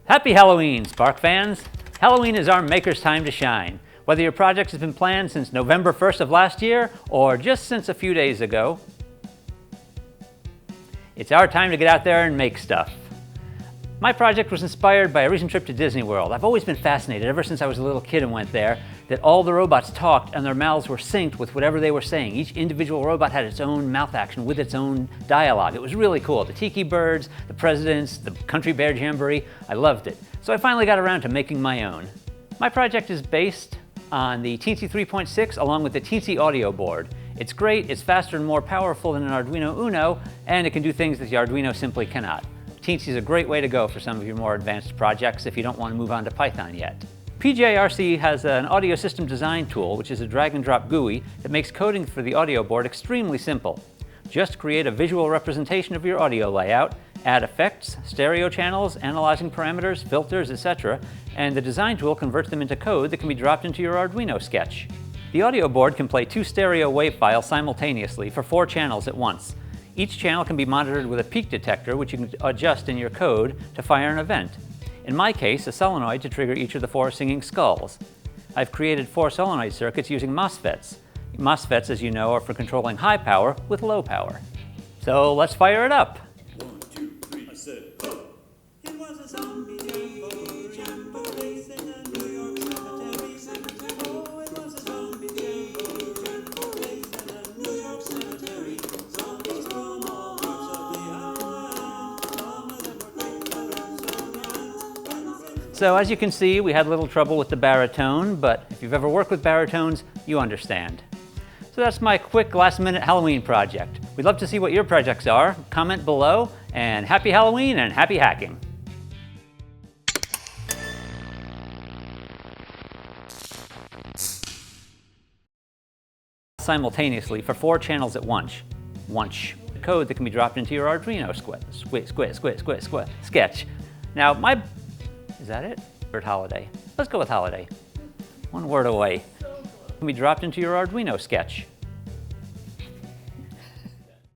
Happy Halloween, Spark fans! Halloween is our maker's time to shine. Whether your project has been planned since November 1st of last year or just since a few days ago, it's our time to get out there and make stuff. My project was inspired by a recent trip to Disney World. I've always been fascinated, ever since I was a little kid and went there, that all the robots talked and their mouths were synced with whatever they were saying. Each individual robot had its own mouth action with its own dialogue. It was really cool. The tiki birds, the presidents, the country bear jamboree, I loved it. So I finally got around to making my own. My project is based on the Teensy 3.6 along with the Teensy audio board. It's great, it's faster and more powerful than an Arduino Uno, and it can do things that the Arduino simply cannot. Teensy is a great way to go for some of your more advanced projects if you don't want to move on to Python yet. PJRC has an audio system design tool, which is a drag and drop GUI that makes coding for the audio board extremely simple. Just create a visual representation of your audio layout, add effects, stereo channels, analyzing parameters, filters, etc., and the design tool converts them into code that can be dropped into your Arduino sketch. The audio board can play 2 stereo wave files simultaneously for 4 channels at once. Each channel can be monitored with a peak detector, which you can adjust in your code to fire an event. In my case, a solenoid to trigger each of the 4 singing skulls. I've created 4 solenoid circuits using MOSFETs. MOSFETs, as you know, are for controlling high power with low power. So let's fire it up. 1, 2, 3, I said, oh! It was a zombie jamboree in a New York cemetery. Oh, it was a zombie jamboree in a New York cemetery. Zombies from all parts of the island. Some of them were great, others. So as you can see, we had a little trouble with the baritone, but if you've ever worked with baritones, you understand. So that's my quick last-minute Halloween project. We'd love to see what your projects are. Comment below, and happy Halloween and happy hacking! Simultaneously for 4 channels at once. The code that can be dropped into your Arduino sketch. Now is that it? Or holiday? Let's go with holiday. One word away. Can be dropped into your Arduino sketch.